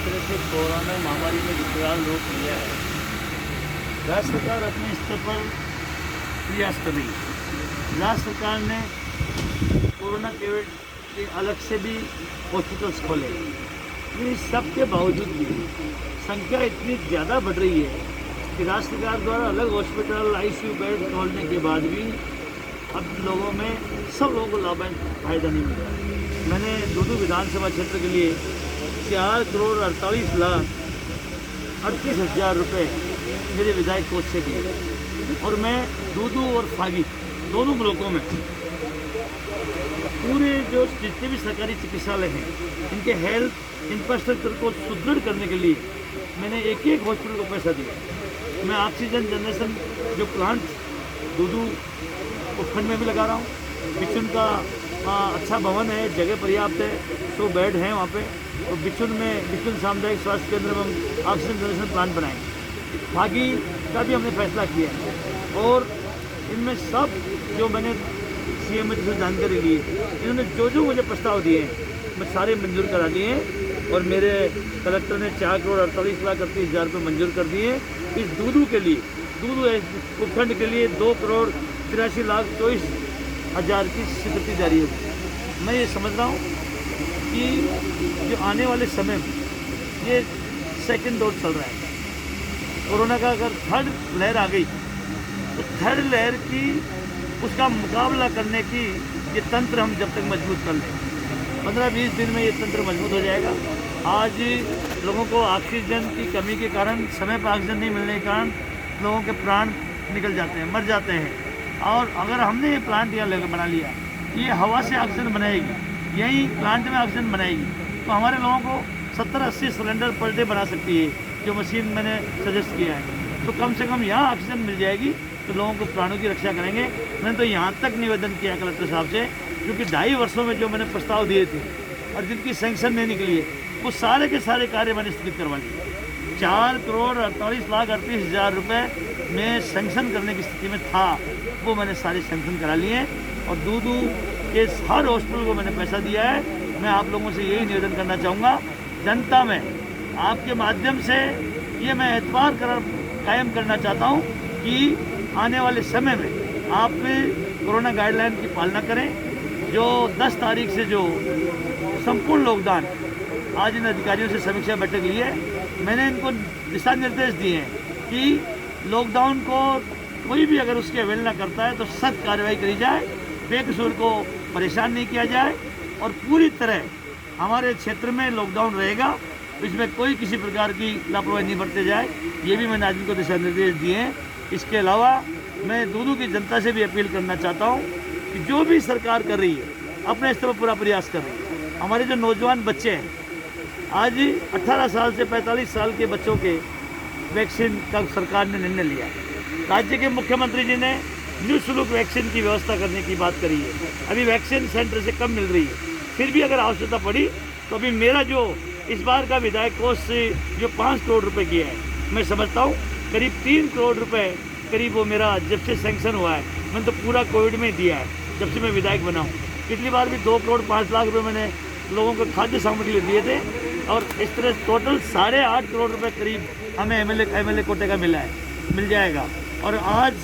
तरह से कोरोना महामारी में विकराल रूप लिया है, राज्य सरकार अपने स्तर पर प्रयास कर रही है। राज्य सरकार ने कोरोना के अलग से भी हॉस्पिटल्स खोले, लेकिन इस सब के बावजूद भी संख्या इतनी ज़्यादा बढ़ रही है कि राज्य सरकार द्वारा अलग हॉस्पिटल ICU बेड खोलने के बाद भी अब लोगों में सब लोगों को लाभ फायदा नहीं मिल रहा। मैंने दूदू विधानसभा क्षेत्र के लिए 4,48,38,000 रुपये मेरे विधायक कोष से दिए और मैं दूदू और फागी दोनों ब्लॉकों में पूरे जो जितने भी सरकारी चिकित्सालय हैं इनके हेल्थ इंफ्रास्ट्रक्चर को सुदृढ़ करने के लिए मैंने एक एक हॉस्पिटल को पैसा दिया। मैं ऑक्सीजन जनरेशन जो प्लांट दूदू उपखंड में भी लगा रहा हूँ। बिचुन का अच्छा भवन है, जगह पर्याप्त है, 100 बेड हैं वहाँ पे। और बिचुन सामुदायिक स्वास्थ्य केंद्र में हम ऑक्सीजन जनरेशन प्लांट बनाएंगे। फागी का भी हमने फैसला किया है और इनमें सब जो मैंने CM से जानकारी ली है, इन्होंने जो मुझे प्रस्ताव दिए हैं मैं सारे मंजूर करा दिए हैं और मेरे कलेक्टर ने 4,48,38,000 रुपये मंजूर कर दिए हैं। इस दूदू के लिए, दूदू उपखंड के लिए 2,83,24,000 की स्वीकृति जारी होगी। मैं ये समझ रहा हूँ कि जो आने वाले समय में ये सेकंड डोज चल रहा है कोरोना का, अगर थर्ड लहर आ गई तो थर्ड लहर की उसका मुकाबला करने की ये तंत्र हम जब तक मजबूत कर लें 15-20 दिन में ये तंत्र मजबूत हो जाएगा। आज लोगों को ऑक्सीजन की कमी के कारण, समय पर ऑक्सीजन नहीं मिलने के कारण लोगों के प्राण निकल जाते हैं, मर जाते हैं। और अगर हमने ये प्लांट यहाँ बना लिया, ये हवा से ऑक्सीजन बनाएगी, यही प्लांट में ऑक्सीजन बनाएगी, तो हमारे लोगों को 70-80 सिलेंडर पर डे बना सकती है, जो मशीन मैंने सजेस्ट किया है। तो कम से कम यहाँ ऑक्सीजन मिल जाएगी तो लोगों को प्राणों की रक्षा करेंगे। मैंने तो यहाँ तक निवेदन किया कलेक्टर साहब से, क्योंकि 2.5 वर्षों में जो मैंने प्रस्ताव दिए थे और जिनकी सैंक्शन नहीं निकली है वो सारे के सारे कार्य मैंने स्थगित करवा लिए। 4,48,38,000 रुपये में सैंक्शन करने की स्थिति में था, वो मैंने सारे सैंक्शन करा लिए और दूदू के हर हॉस्पिटल को मैंने पैसा दिया है। मैं आप लोगों से यही निवेदन करना चाहूँगा, जनता में आपके माध्यम से ये मैं एतबार कायम करना चाहता हूँ कि आने वाले समय में आप कोरोना गाइडलाइन की पालना करें। जो 10 तारीख से जो संपूर्ण लॉकडाउन, आज इन अधिकारियों से समीक्षा बैठक ली है, मैंने इनको दिशा निर्देश दिए हैं कि लॉकडाउन को कोई भी अगर उसकी अवहेलना करता है तो सख्त कार्रवाई करी जाए, बेकसूर को परेशान नहीं किया जाए और पूरी तरह हमारे क्षेत्र में लॉकडाउन रहेगा, इसमें कोई किसी प्रकार की लापरवाही नहीं बरते जाए। ये भी मैंने आज इनको दिशा निर्देश दिए हैं। इसके अलावा मैं दूदू की जनता से भी अपील करना चाहता हूँ कि जो भी सरकार कर रही है अपने स्तर पर पूरा प्रयास कर रही है। हमारे जो नौजवान बच्चे हैं, आज 18 साल से 45 साल के बच्चों के वैक्सीन का सरकार ने निर्णय लिया। राज्य के मुख्यमंत्री जी ने निःशुल्क वैक्सीन की व्यवस्था करने की बात करी है। अभी वैक्सीन सेंटर से कम मिल रही है, फिर भी अगर आवश्यकता पड़ी तो अभी मेरा जो इस बार का विधायक कोष से जो 5 करोड़ रुपए किया है, मैं समझता हूँ करीब 3 करोड़ रुपए करीब वो मेरा जब से सैंक्शन हुआ है, मैंने तो पूरा कोविड में दिया है जब से मैं विधायक बना हूँ। पिछली बार भी 2,05,00,000 रुपये मैंने लोगों को खाद्य सामग्री लिए दिए थे और इस तरह टोटल 8.5 करोड़ रुपए करीब हमें एमएलए कोटे का मिल जाएगा। और आज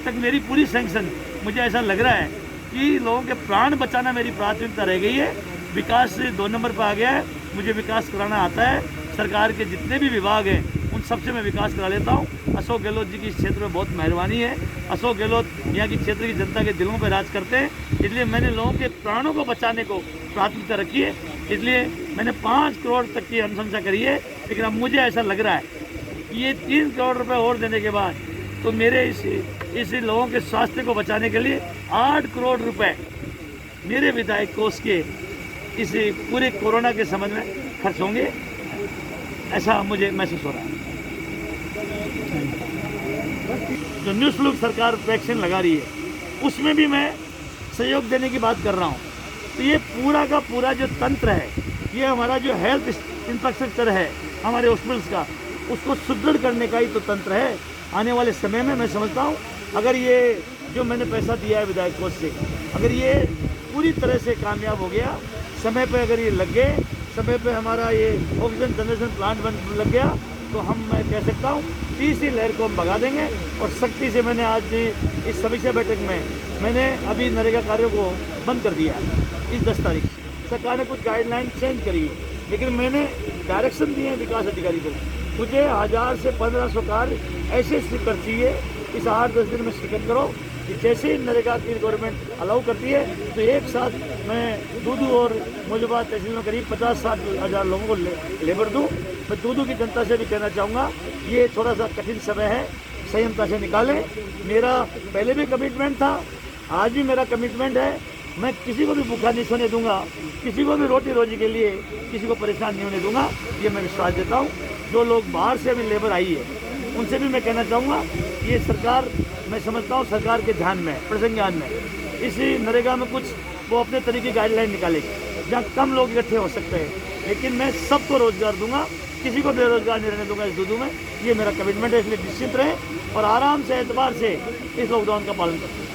तक मेरी पूरी सैंक्शन, मुझे ऐसा लग रहा है कि लोगों के प्राण बचाना मेरी प्राथमिकता रह गई है। विकास 2 नंबर पर आ गया है, मुझे विकास कराना आता है। सरकार के जितने भी विभाग हैं उन सबसे मैं विकास करा लेता हूँ। अशोक गहलोत जी की इस क्षेत्र में बहुत मेहरबानी है। अशोक गहलोत यहाँ की क्षेत्र की जनता के दिलों पर राज करते हैं, इसलिए मैंने लोगों के प्राणों को बचाने को प्राथमिकता रखी है। इसलिए मैंने 5 करोड़ तक की अनुशंसा करी है, लेकिन अब मुझे ऐसा लग रहा है कि ये 3 करोड़ रुपये और देने के बाद तो मेरे इस लोगों के स्वास्थ्य को बचाने के लिए 8 करोड़ रुपये मेरे विधायक कोष के इस पूरे कोरोना के संबंध में खर्च होंगे, ऐसा मुझे महसूस हो रहा है। जो निःशुल्क सरकार वैक्सीन लगा रही है उसमें भी मैं सहयोग देने की बात कर रहा हूँ। तो ये पूरा का पूरा जो तंत्र है, ये हमारा जो हेल्थ इंफ्रास्ट्रक्चर है हमारे हॉस्पिटल्स का, उसको सुदृढ़ करने का ही तो तंत्र है। आने वाले समय में मैं समझता हूँ अगर ये जो मैंने पैसा दिया है विधायक कोष से, अगर ये पूरी तरह से कामयाब हो गया, समय पर अगर ये लग गए समय पे हमारा ये ऑक्सीजन जनरेशन प्लांट बन लग गया तो मैं कह सकता हूँ तीसरी लहर को हम भगा देंगे। और सख्ती से मैंने आज इस समीक्षा बैठक में मैंने अभी नरेगा कार्यों को बंद कर दिया है। इस 10 तारीख सरकार ने कुछ गाइडलाइन चेंज करी है, लेकिन मैंने डायरेक्शन दिए हैं विकास अधिकारी को, मुझे 1000 से 1500 कार्य ऐसे स्वीकृत चाहिए इस 8-10 दिन में स्वीकृत करो कि जैसे ही नरेगा की गवर्नमेंट अलाउ करती है तो एक साथ मैं दूदू और मौजूदा तहसील में करीब 50-60 हज़ार लोगों को लेबर दूँ। मैं दूदू की जनता से भी कहना चाहूँगा ये थोड़ा सा कठिन समय है, संयमता से निकालें। मेरा पहले भी कमिटमेंट था, आज भी मेरा कमिटमेंट है, मैं किसी को भी भूखा नहीं सोने दूंगा, किसी को भी रोटी रोजी के लिए किसी को परेशान नहीं होने दूंगा, ये मैं विश्वास देता हूँ। जो लोग बाहर से अभी लेबर आई है उनसे भी मैं कहना चाहूँगा ये सरकार, मैं समझता हूँ सरकार के ध्यान में, प्रसंज्ञान में इसी नरेगा में कुछ वो अपने तरीके गाइडलाइन निकालेगी जहाँ कम लोग इकट्ठे हो सकते हैं, लेकिन मैं सबको रोजगार दूंगा, किसी को बेरोजगार नहीं रहने दूंगा इस दूदू में। ये मेरा कमिटमेंट है, इसलिए निश्चित रहे और आराम से एतबार से इस लॉकडाउन का पालन करें।